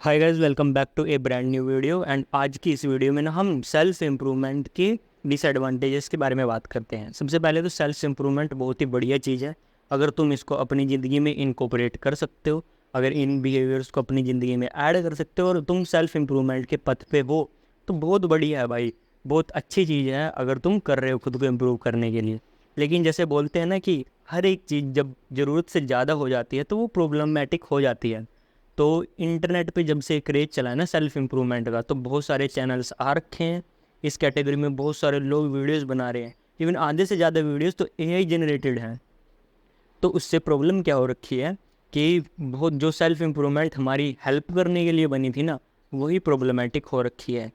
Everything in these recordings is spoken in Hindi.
Hi guys, welcome back to a brand new video. And आज की इस वीडियो में ना हम सेल्फ इम्प्रूवमेंट के डिसएडवांटेजेस के बारे में बात करते हैं। सबसे पहले तो सेल्फ इम्प्रूवमेंट बहुत ही बढ़िया चीज़ है। अगर तुम इसको अपनी ज़िंदगी में इनकॉर्पोरेट कर सकते हो, अगर इन बिहेवियर्स को अपनी ज़िंदगी में ऐड कर सकते हो और तुम सेल्फ इम्प्रूवमेंट के पथ पे हो, तो बहुत बढ़िया है भाई। बहुत अच्छी चीज़ है अगर तुम कर रहे हो खुद को इम्प्रूव करने के लिए। लेकिन जैसे बोलते हैं ना कि हर एक चीज़ जब ज़रूरत से ज़्यादा हो जाती है तो वो प्रॉब्लमेटिक हो जाती है। तो इंटरनेट पे जब से क्रेज चला है ना सेल्फ इम्प्रूवमेंट का, तो बहुत सारे चैनल्स आ रखे हैं इस कैटेगरी में। बहुत सारे लोग वीडियोस बना रहे हैं। इवन आधे से ज़्यादा वीडियोस तो एआई जनरेटेड हैं। तो उससे प्रॉब्लम क्या हो रखी है कि बहुत जो सेल्फ इम्प्रूवमेंट हमारी हेल्प करने के लिए बनी थी ना, वही प्रॉब्लमेटिक हो रखी है।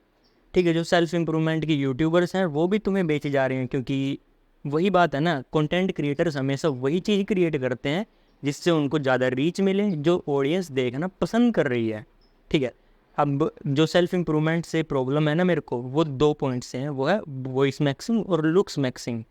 ठीक है, जो सेल्फ इम्प्रूवमेंट के यूट्यूबर्स हैं वो भी तुम्हें बेचे जा रहे हैं, क्योंकि वही बात है ना, कंटेंट क्रिएटर्स हमेशा वही चीज़ क्रिएट करते हैं जिससे उनको ज़्यादा रीच मिले, जो ऑडियंस देखना पसंद कर रही है। ठीक है। अब जो सेल्फ इम्प्रूवमेंट से प्रॉब्लम है ना मेरे को, वो दो पॉइंट्स से हैं। वो है वॉइस मैक्सिंग और लुक्स मैक्सिंग।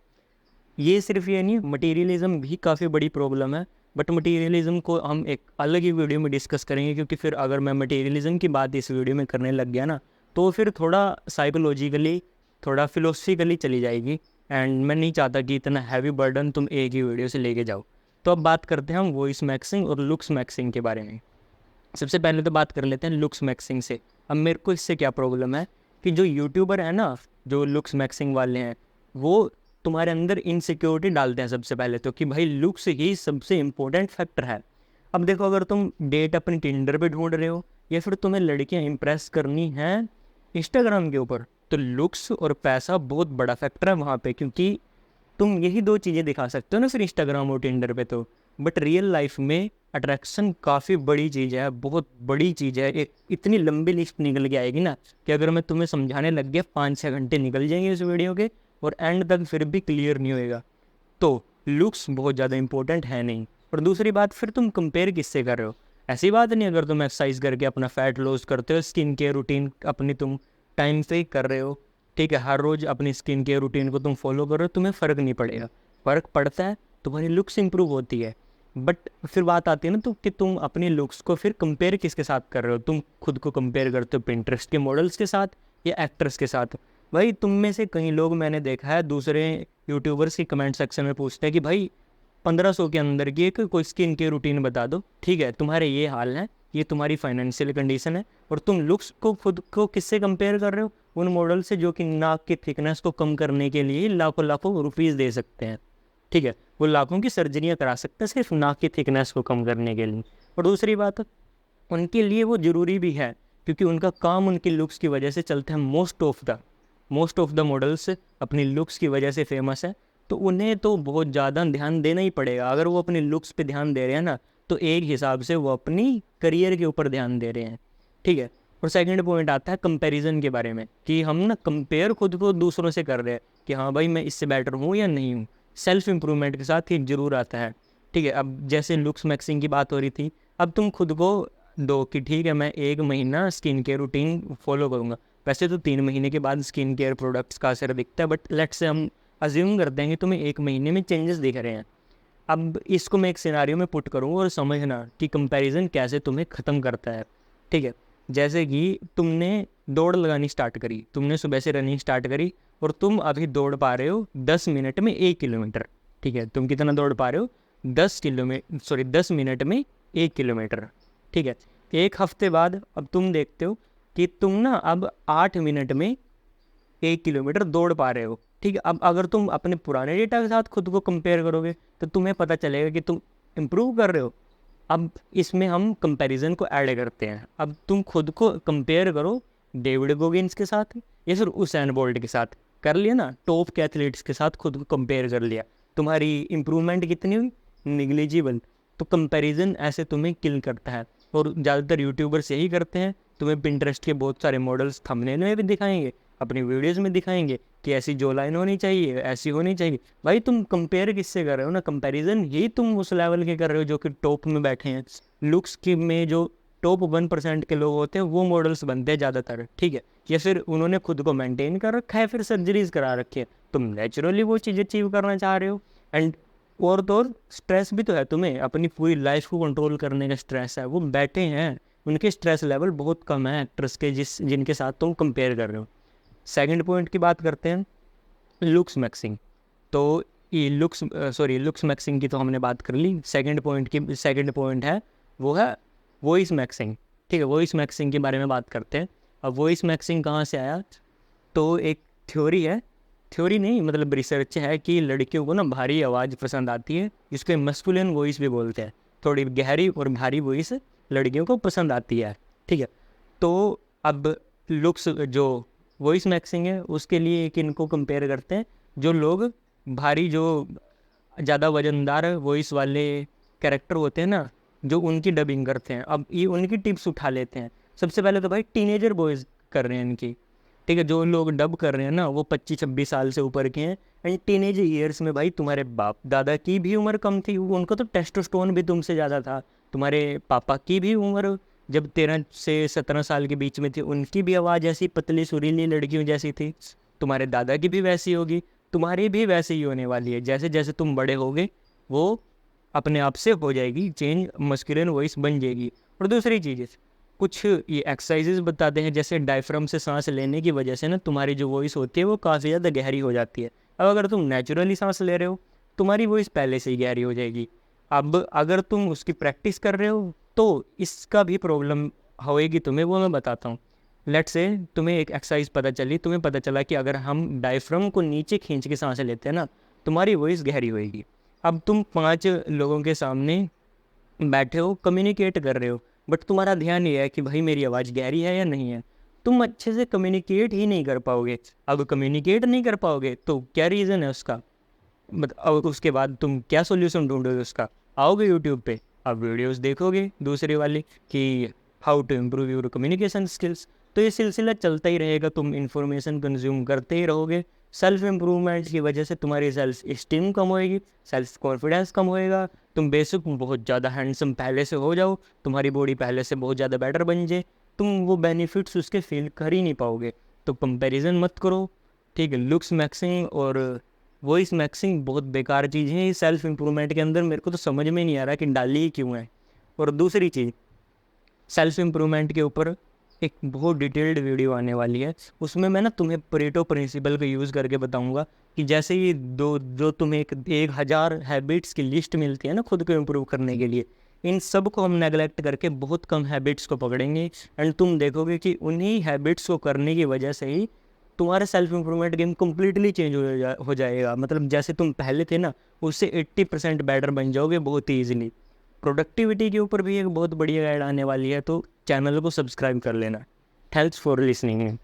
ये सिर्फ ये नहीं, मटेरियलिज्म भी काफ़ी बड़ी प्रॉब्लम है। बट मटेरियलिज्म को हम एक अलग ही वीडियो में डिस्कस करेंगे, क्योंकि फिर अगर मैं मटेरियलिज्म की बात इस वीडियो में करने लग गया ना, तो फिर थोड़ा साइकोलॉजिकली, थोड़ा फिलोसफिकली चली जाएगी। एंड मैं नहीं चाहता कि इतना हैवी बर्डन तुम एक ही वीडियो से लेके जाओ। तो अब बात करते हैं हम वॉइस मैक्सिंग और लुक्स मैक्सिंग के बारे में। सबसे पहले तो बात कर लेते हैं लुक्स मैक्सिंग से। अब मेरे को इससे क्या प्रॉब्लम है कि जो यूट्यूबर है ना, जो लुक्स मैक्सिंग वाले हैं, वो तुम्हारे अंदर इनसिक्योरिटी डालते हैं सबसे पहले तो, कि भाई लुक्स ही सबसे इम्पोर्टेंट फैक्टर है। अब देखो, अगर तुम डेट अपनी टिंडर पे ढूंढ रहे हो या फिर तुम्हें लड़कियां इंप्रेस करनी है इंस्टाग्राम के ऊपर, तो लुक्स और पैसा बहुत बड़ा फैक्टर है वहाँ पे। क्योंकि तुम यही दो चीज़ें दिखा सकते हो ना फिर इंस्टाग्राम और टिंडर पे तो। बट रियल लाइफ में अट्रैक्शन काफ़ी बड़ी चीज़ है, बहुत बड़ी चीज़ है। एक इतनी लंबी लिस्ट निकल के आएगी ना कि अगर मैं तुम्हें समझाने लग गया 5-6 घंटे निकल जाएंगे इस वीडियो के, और एंड तक फिर भी क्लियर नहीं होएगा। तो लुक्स बहुत ज़्यादा इंपॉर्टेंट है नहीं। और दूसरी बात, फिर तुम कंपेयर किससे कर रहे हो? ऐसी बात नहीं, अगर तुम एक्सरसाइज करके अपना फैट लॉस करते हो, स्किन केयर रूटीन अपनी तुम टाइम से ही कर रहे हो, ठीक है, हर रोज़ अपनी स्किन केयर रूटीन को तुम फॉलो कर रहे हो, तुम्हें फ़र्क नहीं पड़ेगा। फ़र्क पड़ता है, तुम्हारी लुक्स इंप्रूव होती है। बट फिर बात आती है ना तो कि तुम अपनी लुक्स को फिर कंपेयर किसके साथ कर रहे हो? तुम खुद को कंपेयर करते हो पिंटरेस्ट के मॉडल्स के साथ या एक्टर्स के साथ? भाई तुम में से कई लोग मैंने देखा है दूसरे यूट्यूबर्स की कमेंट सेक्शन में पूछते हैं कि भाई 1500 के अंदर की एक कोई स्किन केयर रूटीन बता दो। ठीक है, तुम्हारे ये हाल है, ये तुम्हारी फाइनेंशियल कंडीशन है, और तुम लुक्स को खुद को किससे कंपेयर कर रहे हो? उन मॉडल से जो कि नाक की थिकनेस को कम करने के लिए लाखों लाखों रुपीज़ दे सकते हैं। ठीक है, वो लाखों की सर्जरियाँ करा सकते हैं सिर्फ नाक की थिकनेस को कम करने के लिए। और दूसरी बात, उनके लिए वो ज़रूरी भी है, क्योंकि उनका काम उनकी लुक्स की वजह से चलता है। मोस्ट ऑफ द मॉडल्स अपनी लुक्स की वजह से फेमस है। तो उन्हें तो बहुत ज़्यादा ध्यान देना ही पड़ेगा। अगर वो अपनी लुक्स पे ध्यान दे रहे हैं ना, तो एक हिसाब से वो अपनी करियर के ऊपर ध्यान दे रहे हैं। ठीक है। और सेकंड पॉइंट आता है कंपैरिजन के बारे में, कि हम ना कंपेयर खुद को दूसरों से कर रहे हैं कि हाँ भाई मैं इससे बेटर हूँ या नहीं हूँ। सेल्फ इम्प्रूवमेंट के साथ ये जरूर आता है। ठीक है, अब जैसे लुक्स मैक्सिंग की बात हो रही थी, अब तुम खुद को दो कि ठीक है मैं 1 महीना स्किन केयर रूटीन फॉलो करूँगा। वैसे तो 3 महीने के बाद स्किन केयर प्रोडक्ट्स का असर दिखता है, बट लेट्स से हम अज्यूम करते हैं कि तुम्हें 1 महीने में चेंजेस दिख रहे हैं। अब इसको मैं एक सिनारियो में पुट करूँ और समझना कि कंपैरिजन कैसे तुम्हें ख़त्म करता है। ठीक है, जैसे कि तुमने दौड़ लगानी स्टार्ट करी, तुमने सुबह से रनिंग स्टार्ट करी, और तुम अभी दौड़ पा रहे हो 10 मिनट में 1 किलोमीटर। ठीक है, तुम कितना दौड़ पा रहे हो? 10 मिनट में 1 किलोमीटर। ठीक है, एक हफ्ते बाद अब तुम देखते हो कि तुम ना अब 8 मिनट में 1 किलोमीटर दौड़ पा रहे हो। ठीक है, अब अगर तुम अपने पुराने डेटा के साथ खुद को कंपेयर करोगे, तो तुम्हें पता चलेगा कि तुम इम्प्रूव कर रहे हो। अब इसमें हम कंपैरिजन को ऐड करते हैं। अब तुम खुद को कंपेयर करो डेविड गोगिन्स के साथ या फिर उसैन बोल्ट के साथ। कर लिया ना, टॉप के एथलीट्स के साथ खुद को कंपेयर कर लिया, तुम्हारी इंप्रूवमेंट कितनी हुई? निग्लिजिबल। तो कंपैरिजन ऐसे तुम्हें किल करता है, और ज़्यादातर यूट्यूबर्स यही करते हैं। तुम्हें पिंटरेस्ट के बहुत सारे मॉडल्स थंबनेल में भी दिखाएंगे, अपनी वीडियोस में दिखाएंगे कि ऐसी जो लाइन होनी चाहिए, ऐसी होनी चाहिए। भाई तुम कंपेयर किससे कर रहे हो ना? कंपैरिजन ही तुम उस लेवल के कर रहे हो जो कि टॉप में बैठे हैं। लुक्स की में जो टॉप 1% के लोग होते हैं वो मॉडल्स बनते हैं ज़्यादातर। ठीक है, या फिर उन्होंने खुद को मेंटेन कर रखा है, फिर सर्जरीज करा रखी है। तुम नेचुरली वो चीज़ अचीव करना चाह रहे हो। एंड और तो और स्ट्रेस भी तो है तुम्हें, अपनी पूरी लाइफ को कंट्रोल करने का स्ट्रेस है। वो बैठे हैं उनके स्ट्रेस लेवल बहुत कम है एक्ट्रेस के जिनके साथ तुम कंपेयर कर रहे हो। सेकंड पॉइंट की बात करते हैं, लुक्स मैक्सिंग। तो ये लुक्स मैक्सिंग की तो हमने बात कर ली। सेकंड पॉइंट है वो है वॉइस मैक्सिंग। ठीक है, वॉइस मैक्सिंग के बारे में बात करते हैं। अब वॉइस मैक्सिंग कहाँ से आया? तो एक थ्योरी नहीं मतलब रिसर्च है कि लड़कियों को ना भारी आवाज़ पसंद आती है, जिसको मस्कुलिन वॉइस भी बोलते हैं। थोड़ी गहरी और भारी वॉइस लड़कियों को पसंद आती है। ठीक है, तो अब लुक्स जो वॉइस मैक्सिंग है उसके लिए एक इनको कंपेयर करते हैं, जो लोग भारी जो ज़्यादा वजनदार वॉइस वाले कैरेक्टर होते हैं ना, जो उनकी डबिंग करते हैं। अब ये उनकी टिप्स उठा लेते हैं। सबसे पहले तो भाई टीनेजर बॉयज़ कर रहे हैं इनकी। ठीक है, जो लोग डब कर रहे हैं ना वो 25-26 साल से ऊपर के हैं। एंड टीनेज ईयर्स में भाई तुम्हारे बाप दादा की भी उम्र कम थी, उनको तो टेस्टोस्टेरोन भी तुमसे ज़्यादा था। तुम्हारे पापा की भी उम्र जब 13 से 17 साल के बीच में थी, उनकी भी आवाज़ ऐसी पतली सुरीली लड़कियों जैसी थी। तुम्हारे दादा की भी वैसी होगी, तुम्हारी भी वैसे ही होने वाली है। जैसे जैसे तुम बड़े होगे वो अपने आप से हो जाएगी चेंज, मस्कुलिन वॉइस बन जाएगी। और दूसरी चीज़, कुछ ये एक्सरसाइजेज बताते हैं, जैसे डायफ्राम से सांस लेने की वजह से ना तुम्हारी जो वॉइस होती है वो काफ़ी ज़्यादा गहरी हो जाती है। अब अगर तुम नेचुरली सांस ले रहे हो तुम्हारी वॉइस पहले से ही गहरी हो जाएगी। अब अगर तुम उसकी प्रैक्टिस कर रहे हो तो इसका भी प्रॉब्लम होएगी तुम्हें, वो मैं बताता हूँ। लेट से तुम्हें एक एक्सरसाइज तुम्हें पता चला कि अगर हम डायफ्राम को नीचे खींच के सांसें लेते हैं ना तुम्हारी वॉइस गहरी होएगी। अब तुम 5 लोगों के सामने बैठे हो, कम्युनिकेट कर रहे हो, बट तुम्हारा ध्यान ये है कि भाई मेरी आवाज़ गहरी है या नहीं है। तुम अच्छे से कम्युनिकेट ही नहीं कर पाओगे। अब कम्युनिकेट नहीं कर पाओगे तो क्या रीज़न है उसका? अब उसके बाद तुम क्या सॉल्यूशन ढूंढोगे उसका? आओगे यूट्यूब पे, अब वीडियोस देखोगे दूसरे वाले कि how to improve your communication skills. तो ये सिलसिला चलता ही रहेगा, तुम इन्फॉर्मेशन कंज्यूम करते ही रहोगे। सेल्फ इम्प्रूवमेंट की वजह से तुम्हारी सेल्फ इस्टीम कम होएगी, सेल्फ कॉन्फिडेंस कम होएगा। तुम बेसिक बहुत ज़्यादा हैंडसम पहले से हो जाओ, तुम्हारी बॉडी पहले से बहुत ज़्यादा बेटर बन जाए, तुम वो बेनिफिट्स उसके फील कर ही नहीं पाओगे। तो कंपैरिजन मत करो। ठीक है, लुक्स मैक्सिंग और वॉइस मैक्सिंग बहुत बेकार चीज़ है सेल्फ इम्प्रूवमेंट के अंदर। मेरे को तो समझ में नहीं आ रहा कि डाली ही क्यों है। और दूसरी चीज़, सेल्फ इम्प्रूवमेंट के ऊपर एक बहुत डिटेल्ड वीडियो आने वाली है, उसमें मैं ना तुम्हें परेटो प्रिंसिपल को यूज़ करके बताऊंगा कि जैसे ये जो तुम्हें एक 1000 हैबिट्स की लिस्ट मिलती है ना खुद को इम्प्रूव करने के लिए, इन सब को हम नेगलेक्ट करके बहुत कम हैबिट्स को पकड़ेंगे। एंड तुम देखोगे कि उन्हीं हैबिट्स को करने की वजह से ही तुम्हारा self improvement game completely change हो जाएगा। मतलब जैसे तुम पहले थे ना उससे 80% बेटर बन जाओगे बहुत ही ईजिली। प्रोडक्टिविटी के ऊपर भी एक बहुत बढ़िया गाइड आने वाली है, तो चैनल को सब्सक्राइब कर लेना। Thanks for listening.